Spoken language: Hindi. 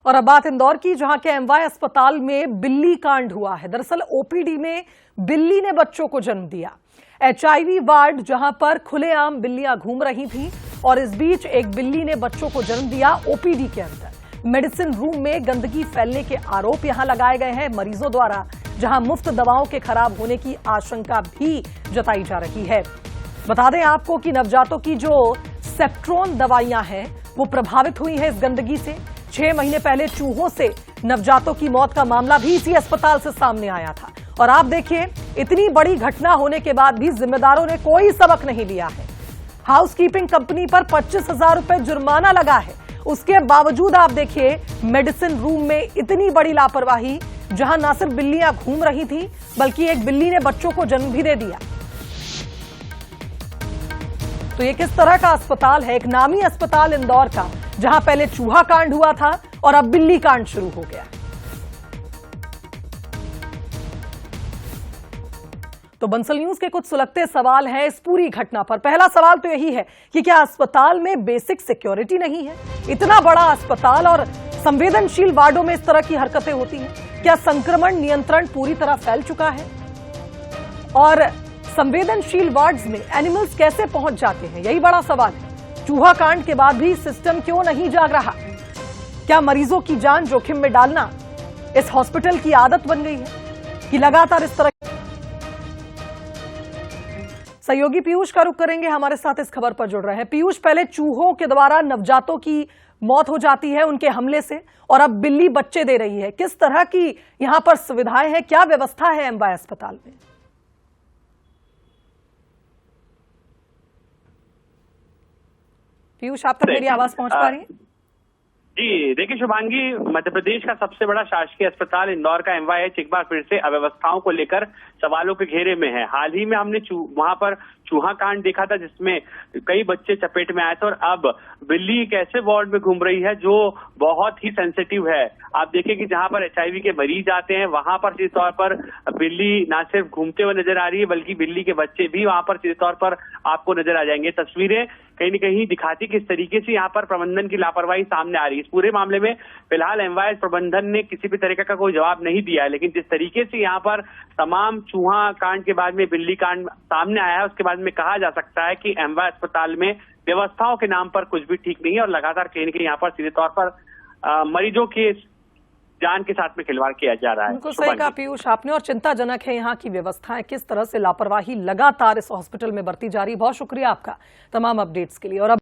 और अब बात इंदौर की, जहां के एमवाय अस्पताल में बिल्ली कांड हुआ है। दरअसल ओपीडी में बिल्ली ने बच्चों को जन्म दिया। एचआईवी वार्ड जहां पर खुलेआम बिल्लियां घूम रही थीं और इस बीच एक बिल्ली ने बच्चों को जन्म दिया ओपीडी के अंदर। मेडिसिन रूम में गंदगी फैलने के आरोप यहां लगाए गए हैं मरीजों द्वारा, जहां मुफ्त दवाओं के खराब होने की आशंका भी जताई जा रही है। बता दें आपको कि नवजातों की जो सेप्ट्रोन दवाइयां हैं वो प्रभावित हुई हैं इस गंदगी से। 6 महीने पहले चूहों से नवजातों की मौत का मामला भी इसी अस्पताल से सामने आया था। और आप देखिए, इतनी बड़ी घटना होने के बाद भी जिम्मेदारों ने कोई सबक नहीं लिया है। हाउसकीपिंग कंपनी पर 25,000 रुपए जुर्माना लगा है, उसके बावजूद आप देखिए मेडिसिन रूम में इतनी बड़ी लापरवाही, जहां न सिर्फ बिल्लियां घूम रही थी बल्कि एक बिल्ली ने बच्चों को जन्म भी दे दिया। तो ये किस तरह का अस्पताल है? एक नामी अस्पताल इंदौर का, जहां पहले चूहा कांड हुआ था और अब बिल्ली कांड शुरू हो गया। तो बंसल न्यूज के कुछ सुलगते सवाल हैं इस पूरी घटना पर। पहला सवाल तो यही है कि क्या अस्पताल में बेसिक सिक्योरिटी नहीं है? इतना बड़ा अस्पताल और संवेदनशील वार्डों में इस तरह की हरकतें होती हैं। क्या संक्रमण नियंत्रण पूरी तरह फैल चुका है? और संवेदनशील वार्ड्स में एनिमल्स कैसे पहुंच जाते हैं, यही बड़ा सवाल है। चूहा कांड के बाद भी सिस्टम क्यों नहीं जाग रहा? क्या मरीजों की जान जोखिम में डालना इस हॉस्पिटल की आदत बन गई है कि लगातार इस तरह? सहयोगी पीयूष का रुख करेंगे, हमारे साथ इस खबर पर जुड़ रहे हैं। पीयूष, पहले चूहों के द्वारा नवजातों की मौत हो जाती है उनके हमले से, और अब बिल्ली बच्चे दे रही है। किस तरह की यहां पर सुविधाएं हैं, क्या व्यवस्था है एमवाय अस्पताल में? पीयूष, आप तक मेरी आवाज पहुंच पा रही है? जी देखिए शुभांगी, मध्य प्रदेश का सबसे बड़ा शासकीय अस्पताल इंदौर का एमवायएच एक बार फिर से अव्यवस्थाओं को लेकर सवालों के घेरे में है। हाल ही में हमने वहां पर चूहा कांड देखा था, जिसमें कई बच्चे चपेट में आए थे, और अब बिल्ली एक ऐसे वार्ड में घूम रही है जो बहुत ही सेंसिटिव है। आप देखिए कि जहां पर एचआईवी के मरीज आते हैं वहां पर सीधे तौर पर बिल्ली ना सिर्फ घूमते हुए नजर आ रही है, बल्कि बिल्ली के बच्चे भी वहां पर सीधे तौर पर आपको नजर आ जाएंगे। तस्वीरें कहीं न कहीं दिखाती किस तरीके से यहाँ पर प्रबंधन की लापरवाही सामने आ रही है। इस पूरे मामले में फिलहाल एमवायएच प्रबंधन ने किसी भी तरीके का कोई जवाब नहीं दिया है, लेकिन जिस तरीके से यहाँ पर तमाम चूहा कांड के बाद में बिल्ली कांड सामने आया है, उसके बाद में कहा जा सकता है कि एमवाय अस्पताल में व्यवस्थाओं के नाम पर कुछ भी ठीक नहीं है, और लगातार कहीं न कहीं यहाँ पर सीधे तौर पर मरीजों के जान के साथ में खिलवाड़ किया जा रहा है। बिल्कुल सही कहा पीयूष आपने, और चिंताजनक है यहाँ की व्यवस्थाएं, किस तरह से लापरवाही लगातार इस हॉस्पिटल में बरती जा रही है। बहुत शुक्रिया आपका तमाम अपडेट्स के लिए। और अब